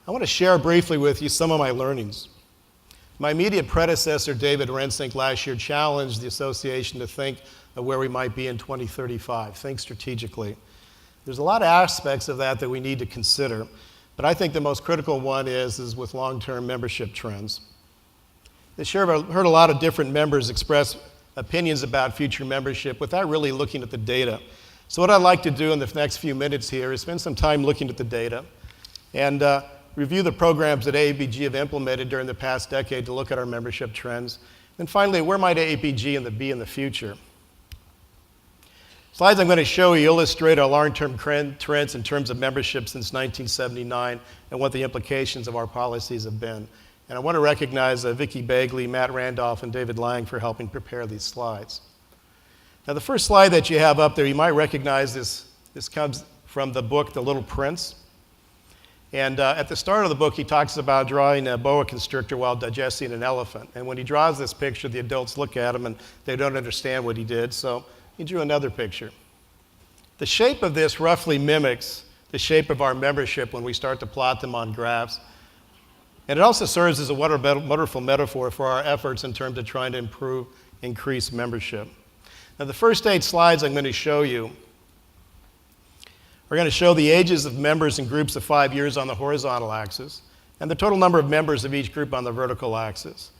I want to share briefly with you some of my learnings. My immediate predecessor, David Rensink, last year challenged the association to think of where we might be in 2035, think strategically. There's a lot of aspects of that we need to consider, but I think the most critical one is with long-term membership trends. This year I've heard a lot of different members express opinions about future membership without really looking at the data. So what I'd like to do in the next few minutes here is spend some time looking at the data and review the programs that AAPG have implemented during the past decade to look at our membership trends. And finally, where might AAPG be in the future? Slides I'm going to show you illustrate our long-term trends in terms of membership since 1979 and what the implications of our policies have been. And I want to recognize Vicki Bagley, Matt Randolph, and David Lang for helping prepare these slides. Now, the first slide that you have up there, you might recognize this. This comes from the book, The Little Prince. And at the start of the book, he talks about drawing a boa constrictor while digesting an elephant. And when he draws this picture, the adults look at him and they don't understand what he did. So he drew another picture. The shape of this roughly mimics the shape of our membership when we start to plot them on graphs. And it also serves as a wonderful metaphor for our efforts in terms of trying to increase membership. Now, the first 8 slides I'm going to show you are going to show the ages of members in groups of 5 years on the horizontal axis and the total number of members of each group on the vertical axis.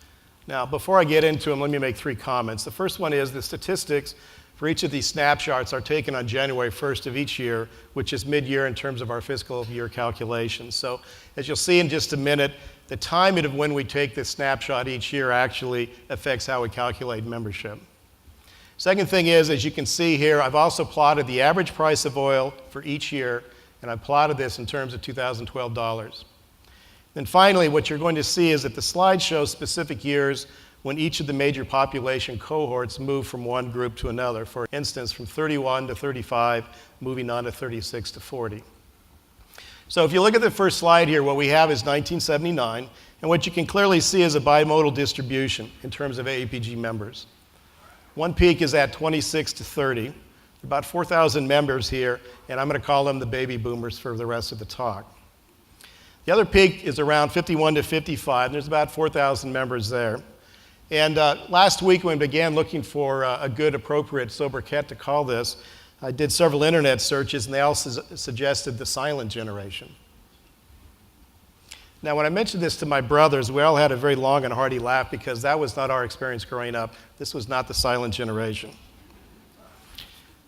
Now, before I get into them, let me make 3 comments. The first one is the statistics for each of these snapshots are taken on January 1st of each year, which is mid-year in terms of our fiscal year calculations. So as you'll see in just a minute, the timing of when we take this snapshot each year actually affects how we calculate membership. Second thing is, as you can see here, I've also plotted the average price of oil for each year, and I've plotted this in terms of 2012 dollars. Then finally, what you're going to see is that the slide shows specific years when each of the major population cohorts move from one group to another. For instance, from 31 to 35, moving on to 36 to 40. So if you look at the first slide here, what we have is 1979, and what you can clearly see is a bimodal distribution in terms of AAPG members. One peak is at 26 to 30, about 4,000 members here, and I'm going to call them the baby boomers for the rest of the talk. The other peak is around 51 to 55, and there's about 4,000 members there. And last week when we began looking for a good, appropriate sobriquet to call this, I did several internet searches, and they all suggested the silent generation. Now, when I mentioned this to my brothers, we all had a very long and hearty laugh because that was not our experience growing up. This was not the silent generation.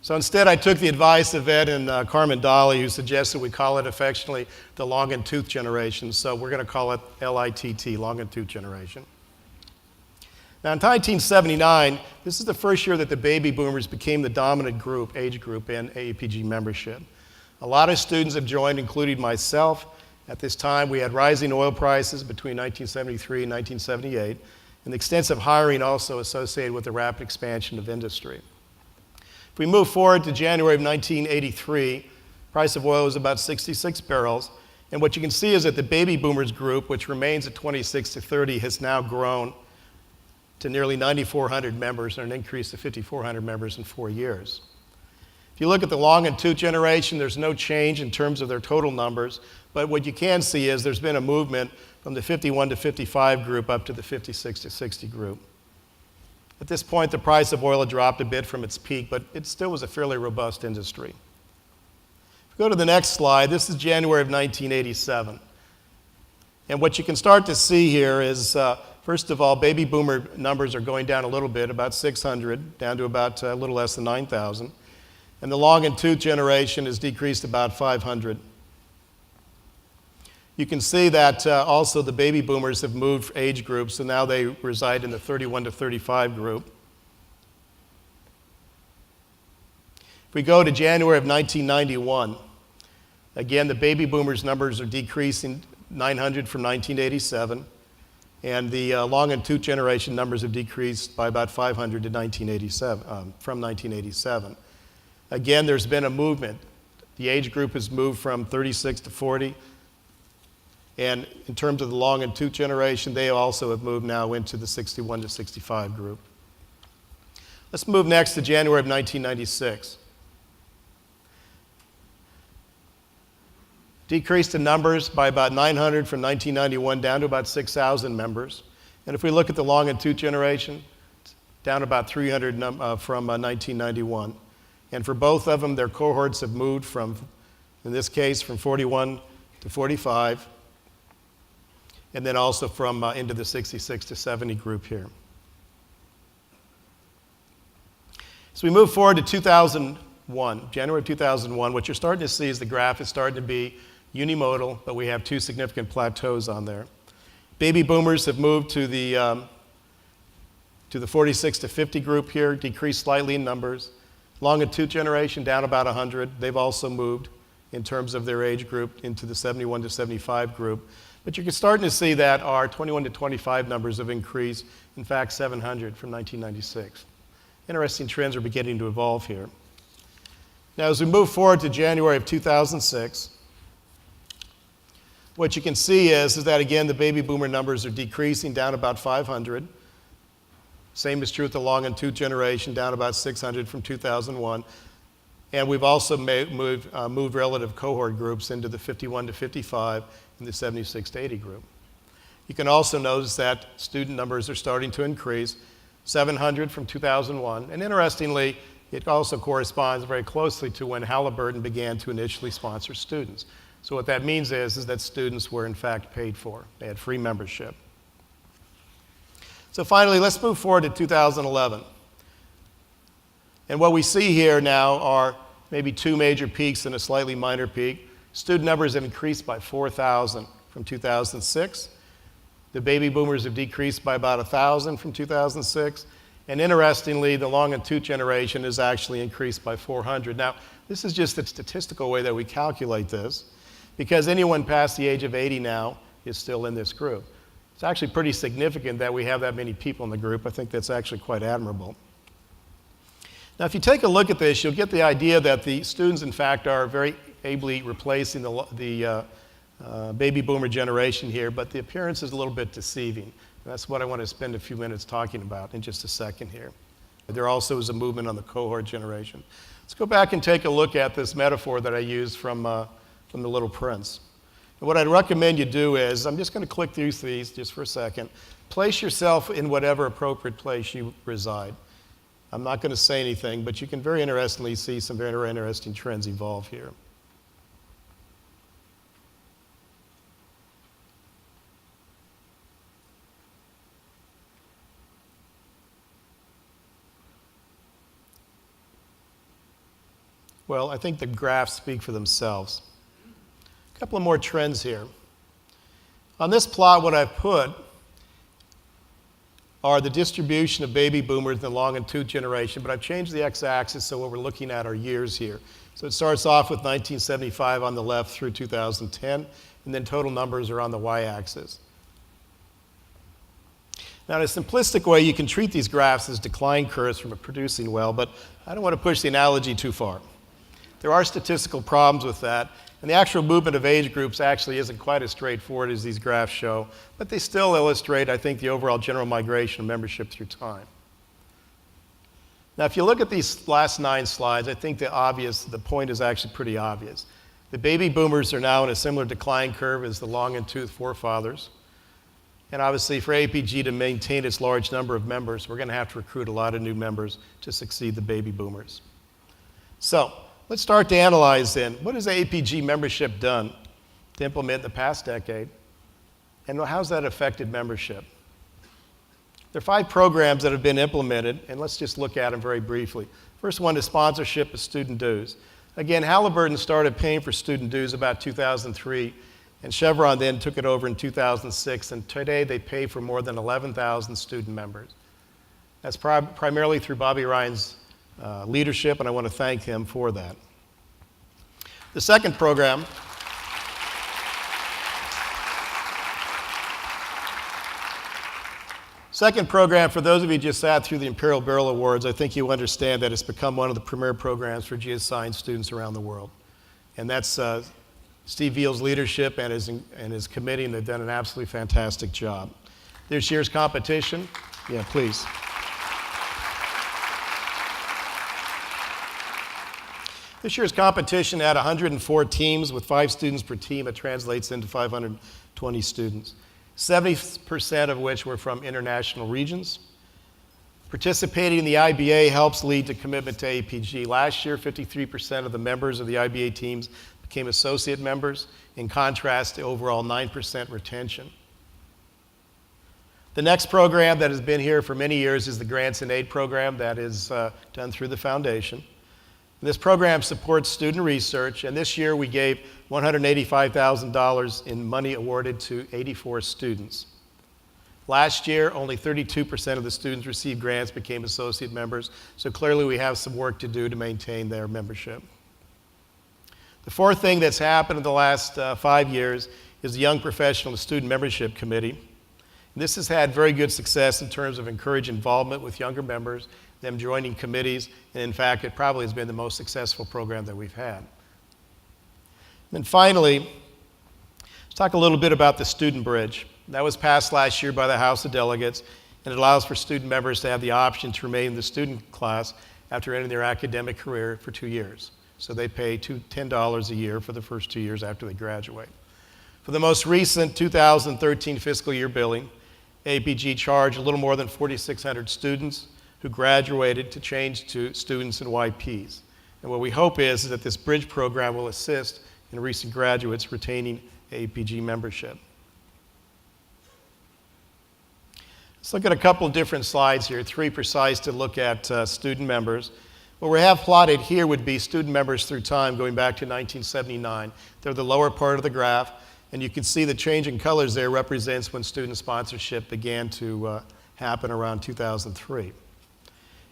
So instead, I took the advice of Ed and Carmen Dolly, who suggested we call it affectionately the long and tooth generation. So we're going to call it LITT, long and tooth generation. Now, in 1979, this is the first year that the baby boomers became the dominant age group in AAPG membership. A lot of students have joined, including myself. At this time, we had rising oil prices between 1973 and 1978, and extensive hiring also associated with the rapid expansion of industry. If we move forward to January of 1983, price of oil was about 66 barrels, and what you can see is that the baby boomers group, which remains at 26 to 30, has now grown to nearly 9,400 members and an increase to 5,400 members in 4 years. If you look at the long and tooth generation, there's no change in terms of their total numbers, but what you can see is there's been a movement from the 51 to 55 group up to the 56 to 60 group. At this point, the price of oil had dropped a bit from its peak, but it still was a fairly robust industry. If we go to the next slide, this is January of 1987. And what you can start to see here is, first of all, baby boomer numbers are going down a little bit, about 600, down to about a little less than 9,000. And the long and tooth generation has decreased about 500. You can see that also the baby boomers have moved age groups, so now they reside in the 31 to 35 group. If we go to January of 1991, again, the baby boomers numbers are decreasing 900 from 1987, and the long and tooth generation numbers have decreased by about 500 to 1987, from 1987. Again, there's been a movement. The age group has moved from 36 to 40. And in terms of the long and tooth generation, they also have moved now into the 61 to 65 group. Let's move next to January of 1996. Decreased in numbers by about 900 from 1991 down to about 6,000 members. And if we look at the longitude generation, down about 300 from 1991. And for both of them, their cohorts have moved from, in this case, from 41 to 45, and then also from into the 66 to 70 group here. So we move forward to 2001, January of 2001. What you're starting to see is the graph is starting to be unimodal, but we have two significant plateaus on there. Baby boomers have moved to the 46 to 50 group here, decreased slightly in numbers. Longitude generation down about 100. They've also moved in terms of their age group into the 71 to 75 group. But you're starting to see that our 21 to 25 numbers have increased, in fact, 700 from 1996. Interesting trends are beginning to evolve here. Now, as we move forward to January of 2006, what you can see is that, again, the baby boomer numbers are decreasing down about 500. Same is true with the longitude generation, down about 600 from 2001. And we've also moved relative cohort groups into the 51 to 55 and the 76 to 80 group. You can also notice that student numbers are starting to increase, 700 from 2001. And interestingly, it also corresponds very closely to when Halliburton began to initially sponsor students. So what that means is that students were in fact paid for. They had free membership. So finally, let's move forward to 2011. And what we see here now are maybe two major peaks and a slightly minor peak. Student numbers have increased by 4,000 from 2006. The baby boomers have decreased by about 1,000 from 2006. And interestingly, the longitude generation has actually increased by 400. Now, this is just a statistical way that we calculate this, because anyone past the age of 80 now is still in this group. It's actually pretty significant that we have that many people in the group. I think that's actually quite admirable. Now, if you take a look at this, you'll get the idea that the students, in fact, are very ably replacing the baby boomer generation here, but the appearance is a little bit deceiving. And that's what I want to spend a few minutes talking about in just a second here. There also is a movement on the cohort generation. Let's go back and take a look at this metaphor that I used from The Little Prince. And what I'd recommend you do is, I'm just going to click through these just for a second. Place yourself in whatever appropriate place you reside. I'm not going to say anything, but you can very interestingly see some very interesting trends evolve here. Well, I think the graphs speak for themselves. A couple of more trends here. On this plot, what I've put are the distribution of baby boomers in the longitude generation, but I've changed the x-axis so what we're looking at are years here. So it starts off with 1975 on the left through 2010, and then total numbers are on the y-axis. Now, in a simplistic way, you can treat these graphs as decline curves from a producing well, but I don't want to push the analogy too far. There are statistical problems with that, and the actual movement of age groups actually isn't quite as straightforward as these graphs show, but they still illustrate, I think, the overall general migration of membership through time. Now, if you look at these last 9 slides, I think the point is actually pretty obvious. The baby boomers are now in a similar decline curve as the long-in-tooth forefathers. And obviously, for AAPG to maintain its large number of members, we're going to have to recruit a lot of new members to succeed the baby boomers. So, let's start to analyze then, what has AAPG membership done to implement in the past decade, and how's that affected membership? There are 5 programs that have been implemented, and let's just look at them very briefly. First one is sponsorship of student dues. Again, Halliburton started paying for student dues about 2003, and Chevron then took it over in 2006, and today they pay for more than 11,000 student members. That's primarily through Bobby Ryan's leadership, and I want to thank him for that. The second program for those of you who just sat through the Imperial Barrel Awards, I think you understand that it's become one of the premier programs for geoscience students around the world. And that's Steve Veal's leadership and his committee, and they've done an absolutely fantastic job. This year's competition, yeah, please. This year's competition had 104 teams with 5 students per team. It translates into 520 students, 70% of which were from international regions. Participating in the IBA helps lead to commitment to AAPG. Last year, 53% of the members of the IBA teams became associate members, in contrast to overall 9% retention. The next program that has been here for many years is the Grants and Aid program that is done through the foundation. This program supports student research, and this year we gave $185,000 in money awarded to 84 students. Last year, only 32% of the students received grants, became associate members, so clearly we have some work to do to maintain their membership. The fourth thing that's happened in the last 5 years is the Young Professional Student Membership Committee. And this has had very good success in terms of encouraging involvement with younger members, them joining committees, and in fact, it probably has been the most successful program that we've had. And finally, let's talk a little bit about the Student Bridge. That was passed last year by the House of Delegates, and it allows for student members to have the option to remain in the student class after ending their academic career for 2 years. So they pay $10 a year for the first 2 years after they graduate. For the most recent 2013 fiscal year billing, AAPG charged a little more than 4,600 students who graduated to change to students and YPs. And what we hope is that this bridge program will assist in recent graduates retaining AAPG membership. Let's look at a couple of different slides here, 3 precise to look at student members. What we have plotted here would be student members through time going back to 1979. They're the lower part of the graph, and you can see the change in colors there represents when student sponsorship began to happen around 2003.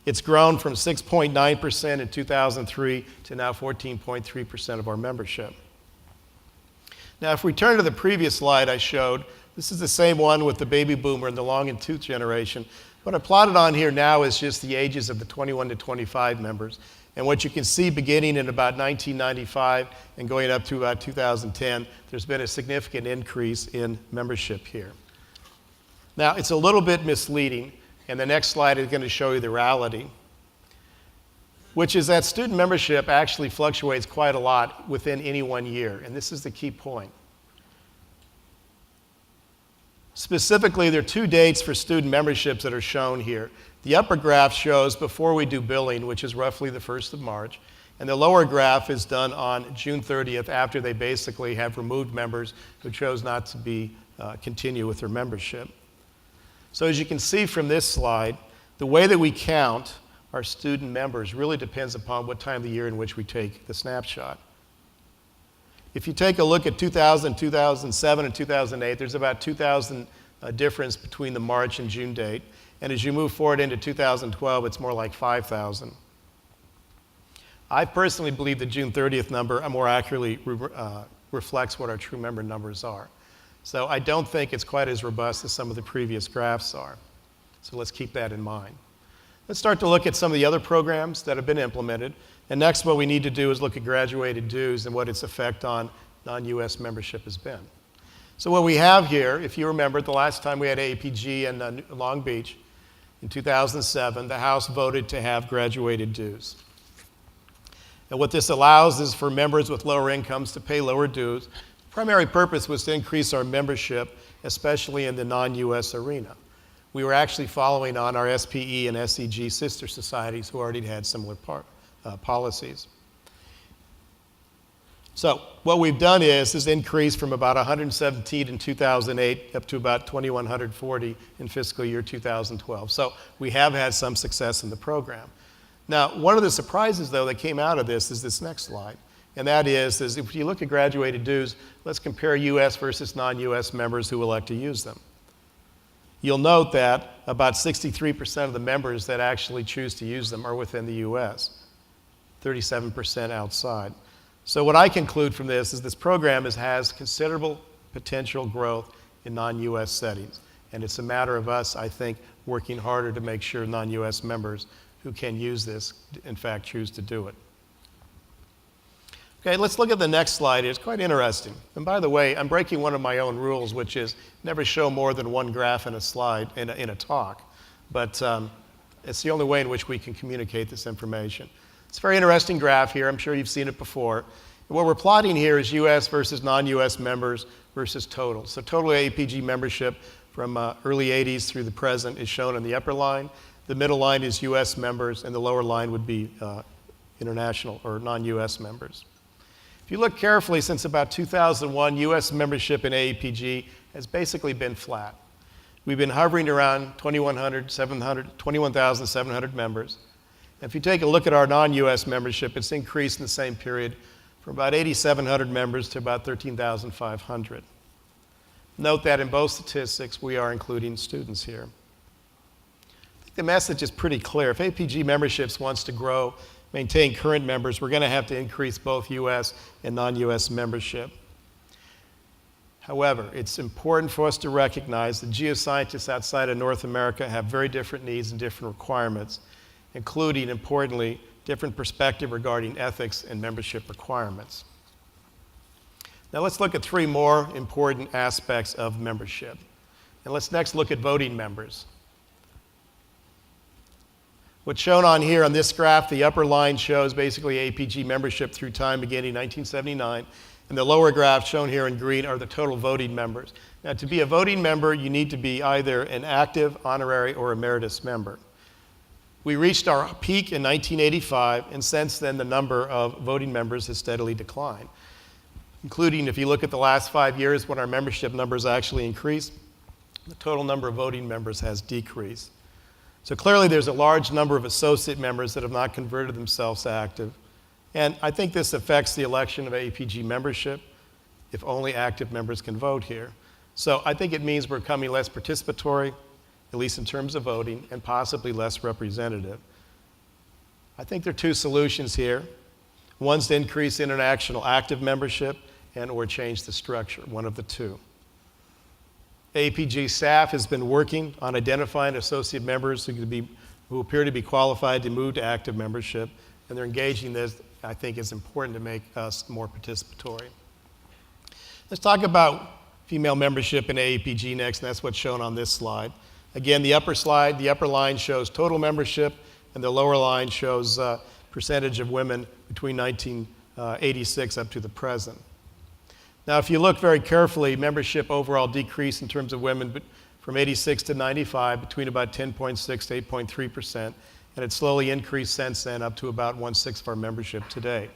It's grown from 6.9% in 2003 to now 14.3% of our membership. Now, if we turn to the previous slide I showed, this is the same one with the baby boomer and the long and tooth generation. What I plotted on here now is just the ages of the 21 to 25 members. And what you can see beginning in about 1995 and going up to about 2010, there's been a significant increase in membership here. Now, it's a little bit misleading, and the next slide is going to show you the reality, which is that student membership actually fluctuates quite a lot within any 1 year, and this is the key point. Specifically, there are 2 dates for student memberships that are shown here. The upper graph shows before we do billing, which is roughly the 1st of March, and the lower graph is done on June 30th after they basically have removed members who chose not to continue with their membership. So as you can see from this slide, the way that we count our student members really depends upon what time of the year in which we take the snapshot. If you take a look at 2000, 2007, and 2008, there's about 2,000 difference between the March and June date. And as you move forward into 2012, it's more like 5,000. I personally believe the June 30th number more accurately reflects what our true member numbers are. So I don't think it's quite as robust as some of the previous graphs are. So let's keep that in mind. Let's start to look at some of the other programs that have been implemented. And next, what we need to do is look at graduated dues and what its effect on non-US membership has been. So what we have here, if you remember, the last time we had AAPG in Long Beach in 2007, the House voted to have graduated dues. And what this allows is for members with lower incomes to pay lower dues. The primary purpose was to increase our membership, especially in the non-US arena. We were actually following on our SPE and SEG sister societies who already had similar policies. So what we've done is increased from about 117 in 2008 up to about 2,140 in fiscal year 2012. So we have had some success in the program. Now, one of the surprises, though, that came out of this is this next slide. And that is if you look at graduated dues, let's compare US versus non-US members who elect to use them. You'll note that about 63% of the members that actually choose to use them are within the US, 37% outside. So what I conclude from this is this program has considerable potential growth in non-US settings. And it's a matter of us, I think, working harder to make sure non-US members who can use this, in fact, choose to do it. Okay, let's look at the next slide. It's quite interesting. And by the way, I'm breaking one of my own rules, which is never show more than one graph in a slide, in a talk. But it's the only way in which we can communicate this information. It's a very interesting graph here. I'm sure you've seen it before. And what we're plotting here is U.S. versus non-U.S. members versus total. So total AAPG membership from early 80s through the present is shown on the upper line. The middle line is U.S. members, and the lower line would be international or non-U.S. members. If you look carefully, since about 2001, U.S. membership in AAPG has basically been flat. We've been hovering around 21,700 members. If you take a look at our non-U.S. membership, it's increased in the same period from about 8,700 members to about 13,500. Note that in both statistics, we are including students here. I think the message is pretty clear. If APG memberships wants to grow, maintain current members, we're going to have to increase both U.S. and non-U.S. membership. However, it's important for us to recognize that geoscientists outside of North America have very different needs and different requirements, including, importantly, different perspective regarding ethics and membership requirements. Now let's look at three more important aspects of membership. And let's next look at voting members. What's shown on here on this graph, the upper line shows basically APG membership through time beginning in 1979. And the lower graph shown here in green are the total voting members. Now to be a voting member, you need to be either an active, honorary, or emeritus member. We reached our peak in 1985, and since then the number of voting members has steadily declined, including if you look at the last 5 years when our membership numbers actually increased, the total number of voting members has decreased. So clearly there's a large number of associate members that have not converted themselves to active, and I think this affects the election of APG membership if only active members can vote here. So I think it means we're becoming less participatory, at least in terms of voting, and possibly less representative. I think there are two solutions here. One's to increase international active membership and or change the structure, one of the two. AAPG staff has been working on identifying associate members who appear to be qualified to move to active membership, and they're engaging this. I think is important to make us more participatory. Let's talk about female membership in AAPG next, and that's what's shown on this slide. Again, the upper line shows total membership, and the lower line shows percentage of women between 1986 up to the present. Now, if you look very carefully, membership overall decreased in terms of women from 86 to 95 between about 10.6 to 8.3%, and it's slowly increased since then up to about 1/6 of our membership today.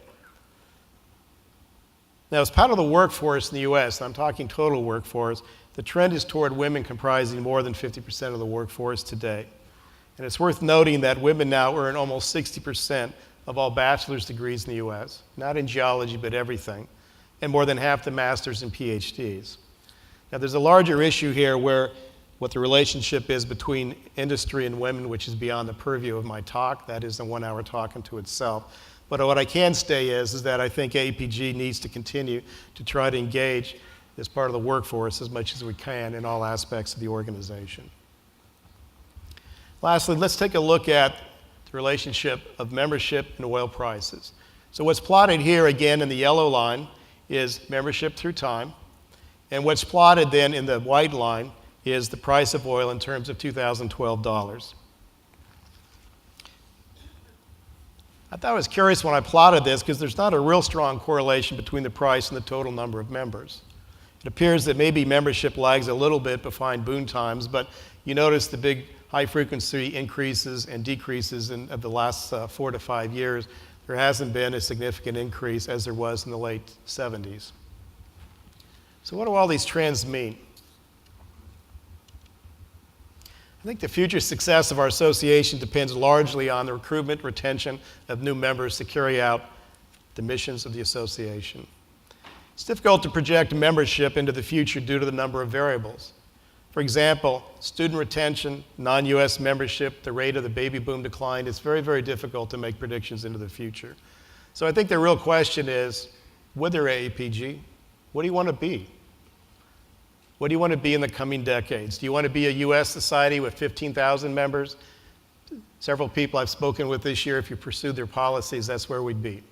Now, as part of the workforce in the U.S., and I'm talking total workforce, the trend is toward women comprising more than 50% of the workforce today. And it's worth noting that women now earn almost 60% of all bachelor's degrees in the U.S., not in geology, but everything, and more than half the master's and PhDs. Now, there's a larger issue here where what the relationship is between industry and women, which is beyond the purview of my talk. That is a 1-hour talk unto itself. But what I can say is that I think AAPG needs to continue to try to engage as part of the workforce as much as we can in all aspects of the organization. Lastly, let's take a look at the relationship of membership and oil prices. So what's plotted here again in the yellow line is membership through time, and what's plotted then in the white line is the price of oil in terms of 2012 dollars. I thought I was curious when I plotted this because there's not a real strong correlation between the price and the total number of members. It appears that maybe membership lags a little bit behind boom times, but you notice the big high-frequency increases and decreases of the last 4 to 5 years. There hasn't been a significant increase as there was in the late 70s. So what do all these trends mean? I think the future success of our association depends largely on the recruitment, retention of new members to carry out the missions of the association. It's difficult to project membership into the future due to the number of variables. For example, student retention, non-US membership, the rate of the baby boom decline. It's very, very difficult to make predictions into the future. So I think the real question is, with their AAPG, what do you want to be? What do you want to be in the coming decades? Do you want to be a U.S. society with 15,000 members? Several people I've spoken with this year, if you pursued their policies, that's where we'd be.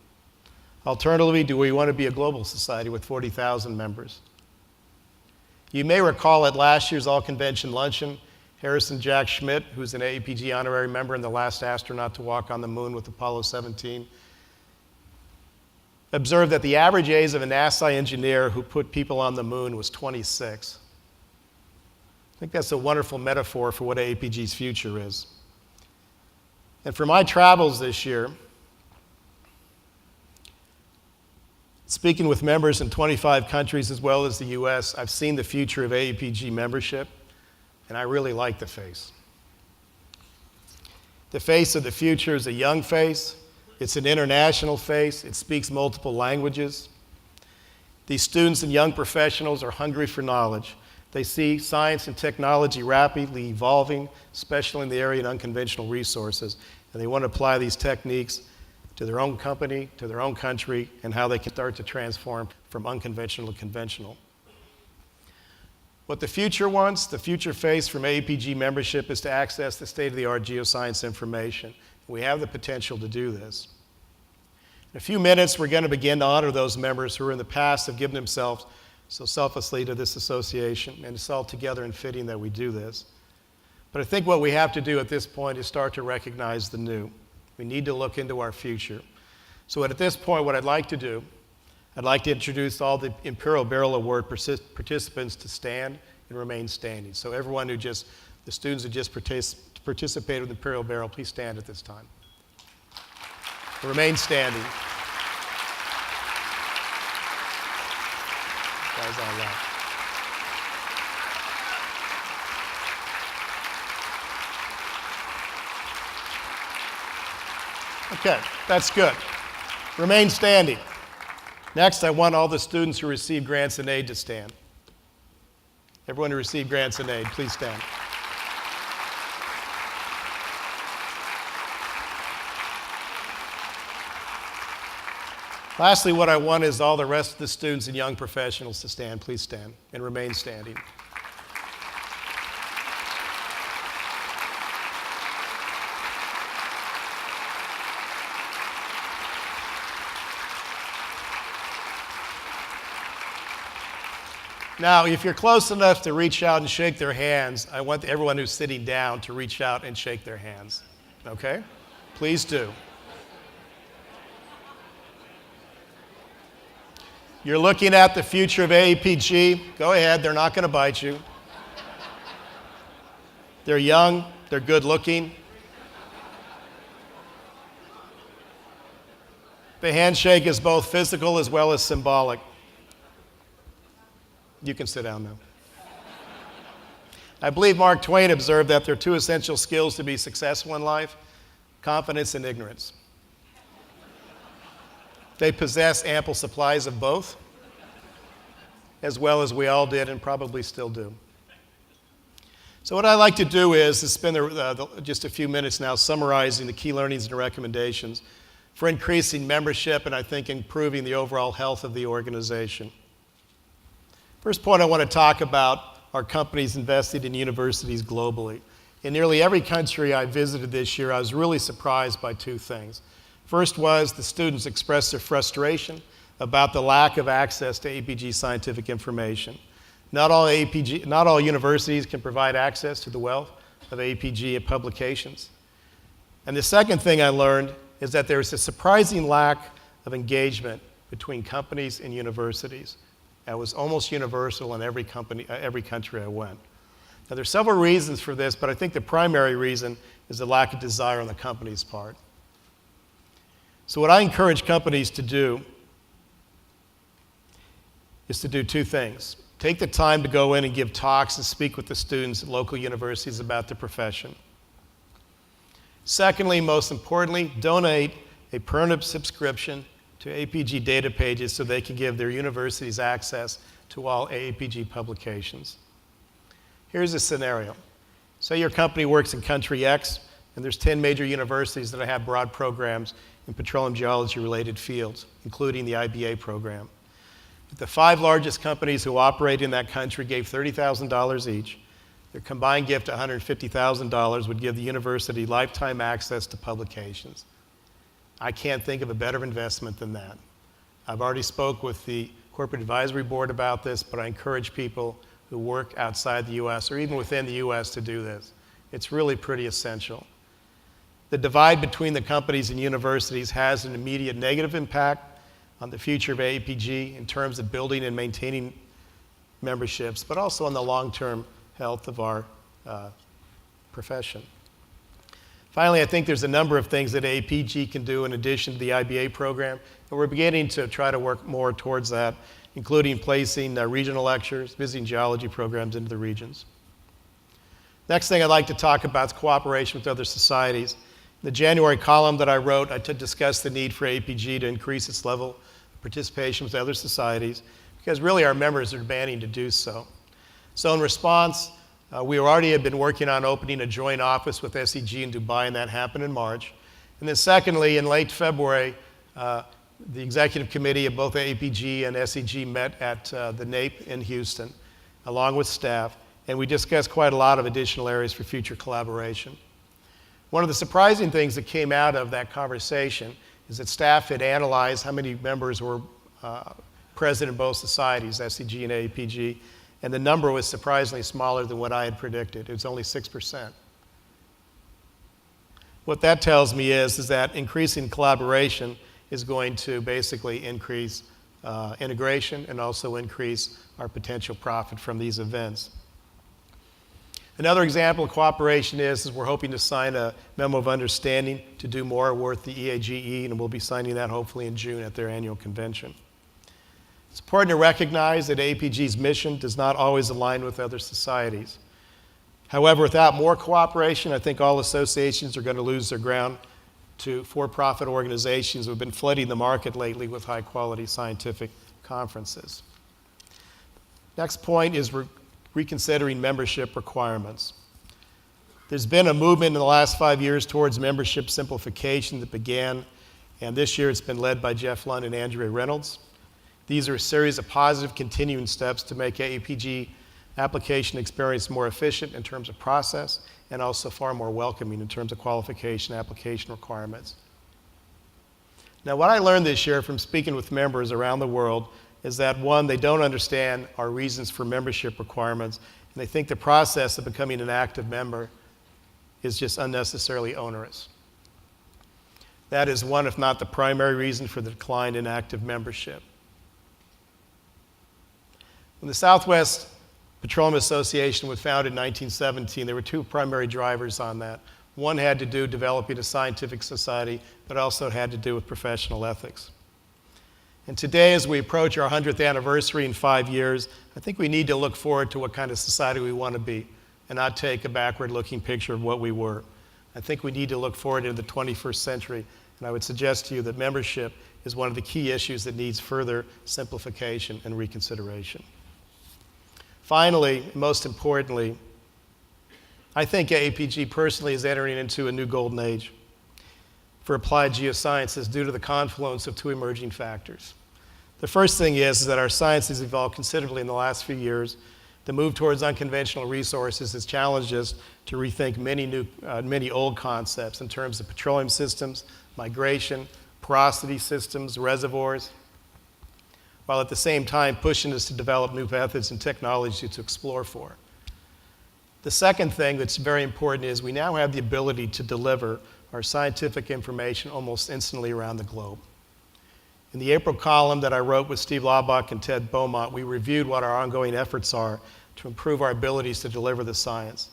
Alternatively, do we want to be a global society with 40,000 members? You may recall at last year's all-convention luncheon, Harrison Jack Schmitt, who's an AAPG honorary member and the last astronaut to walk on the moon with Apollo 17, observed that the average age of a NASA engineer who put people on the moon was 26. I think that's a wonderful metaphor for what AAPG's future is. And for my travels this year, speaking with members in 25 countries as well as the US, I've seen the future of AAPG membership, and I really like the face. The face of the future is a young face. It's an international face. It speaks multiple languages. These students and young professionals are hungry for knowledge. They see science and technology rapidly evolving, especially in the area of unconventional resources, and they want to apply these techniques to their own company, to their own country, and how they can start to transform from unconventional to conventional. What the future wants, the future face from AAPG membership, is to access the state-of-the-art geoscience information. We have the potential to do this. In a few minutes, we're going to begin to honor those members who in the past have given themselves so selflessly to this association, and it's altogether and fitting that we do this. But I think what we have to do at this point is start to recognize the new. We need to look into our future. So at this point, what I'd like to do, I'd like to introduce all the Imperial Barrel Award participants to stand and remain standing. So everyone the students who just participated with Imperial Barrel, please stand at this time. Remain standing. Guys all left. Okay, that's good. Remain standing. Next, I want all the students who receive grants and aid to stand. Everyone who received grants and aid, please stand. Lastly, what I want is all the rest of the students and young professionals to stand. Please stand and remain standing. Now, if you're close enough to reach out and shake their hands, I want everyone who's sitting down to reach out and shake their hands. Okay? Please do. You're looking at the future of AAPG. Go ahead, they're not going to bite you. They're young, they're good looking. The handshake is both physical as well as symbolic. You can sit down now. I believe Mark Twain observed that there are two essential skills to be successful in life: confidence and ignorance. They possess ample supplies of both, as well as we all did and probably still do. So what I'd like to do is spend just a few minutes now summarizing the key learnings and recommendations for increasing membership and I think improving the overall health of the organization. First point I want to talk about are companies invested in universities globally. In nearly every country I visited this year, I was really surprised by two things. First was the students expressed their frustration about the lack of access to AAPG scientific information. Not all universities can provide access to the wealth of AAPG publications. And the second thing I learned is that there's a surprising lack of engagement between companies and universities. That was almost universal in every country I went. Now there's several reasons for this, but I think the primary reason is the lack of desire on the company's part. So what I encourage companies to do is to do two things. Take the time to go in and give talks and speak with the students at local universities about the profession. Secondly, most importantly, donate a permanent subscription to AAPG data pages so they can give their universities access to all AAPG publications. Here's a scenario. Say your company works in country X, and there's 10 major universities that have broad programs in petroleum geology-related fields, including the IBA program. If the 5 largest companies who operate in that country gave $30,000 each, their combined gift of $150,000 would give the university lifetime access to publications. I can't think of a better investment than that. I've already spoke with the corporate advisory board about this, but I encourage people who work outside the U.S. or even within the U.S. to do this. It's really pretty essential. The divide between the companies and universities has an immediate negative impact on the future of AAPG in terms of building and maintaining memberships, but also on the long-term health of our profession. Finally, I think there's a number of things that AAPG can do in addition to the IBA program, and we're beginning to try to work more towards that, including placing regional lectures, visiting geology programs into the regions. Next thing I'd like to talk about is cooperation with other societies. In the January column that I wrote, I discussed the need for AAPG to increase its level of participation with other societies, because really our members are demanding to do so. So in response, we already have been working on opening a joint office with SEG in Dubai, and that happened in March. And then secondly, in late February, the executive committee of both AAPG and SEG met at the NAPE in Houston, along with staff, and we discussed quite a lot of additional areas for future collaboration. One of the surprising things that came out of that conversation is that staff had analyzed how many members were present in both societies, SEG and AAPG, and the number was surprisingly smaller than what I had predicted. It was only 6%. What that tells me is that increasing collaboration is going to basically increase integration and also increase our potential profit from these events. Another example of cooperation is we're hoping to sign a memo of understanding to do more with the EAGE, and we'll be signing that hopefully in June at their annual convention. It's important to recognize that AAPG's mission does not always align with other societies. However, without more cooperation, I think all associations are going to lose their ground to for-profit organizations who have been flooding the market lately with high-quality scientific conferences. Next point is reconsidering membership requirements. There's been a movement in the last 5 years towards membership simplification that began, and this year it's been led by Jeff Lund and Andrea Reynolds. These are a series of positive continuing steps to make AAPG application experience more efficient in terms of process and also far more welcoming in terms of qualification application requirements. Now, what I learned this year from speaking with members around the world is that, one, they don't understand our reasons for membership requirements, and they think the process of becoming an active member is just unnecessarily onerous. That is one, if not the primary reason for the decline in active membership. When the Southwest Petroleum Association was founded in 1917, there were two primary drivers on that. One had to do with developing a scientific society, but also had to do with professional ethics. And today, as we approach our 100th anniversary in 5 years, I think we need to look forward to what kind of society we want to be and not take a backward-looking picture of what we were. I think we need to look forward into the 21st century, and I would suggest to you that membership is one of the key issues that needs further simplification and reconsideration. Finally, most importantly, I think AAPG personally is entering into a new golden age for applied geosciences due to the confluence of two emerging factors. The first thing is that our science has evolved considerably in the last few years. The move towards unconventional resources has challenged us to rethink many old concepts in terms of petroleum systems, migration, porosity systems, reservoirs, while at the same time pushing us to develop new methods and technologies to explore for. The second thing that's very important is we now have the ability to deliver our scientific information almost instantly around the globe. In the April column that I wrote with Steve Laubach and Ted Beaumont, we reviewed what our ongoing efforts are to improve our abilities to deliver the science.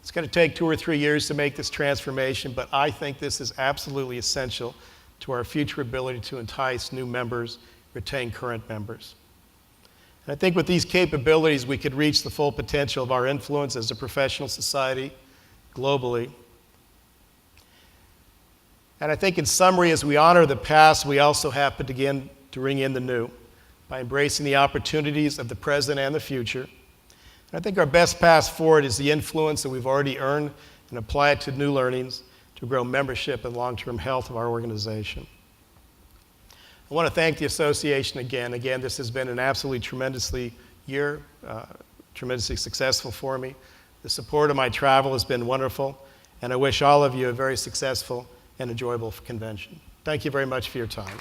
It's going to take 2 or 3 years to make this transformation, but I think this is absolutely essential to our future ability to entice new members, retain current members. And I think with these capabilities, we could reach the full potential of our influence as a professional society globally. And I think in summary, as we honor the past, we also have to begin to bring in the new by embracing the opportunities of the present and the future. And I think our best path forward is the influence that we've already earned and apply it to new learnings to grow membership and long-term health of our organization. I want to thank the association again. Again, this has been an absolutely tremendously successful for me. The support of my travel has been wonderful, and I wish all of you a very successful and enjoyable convention. Thank you very much for your time.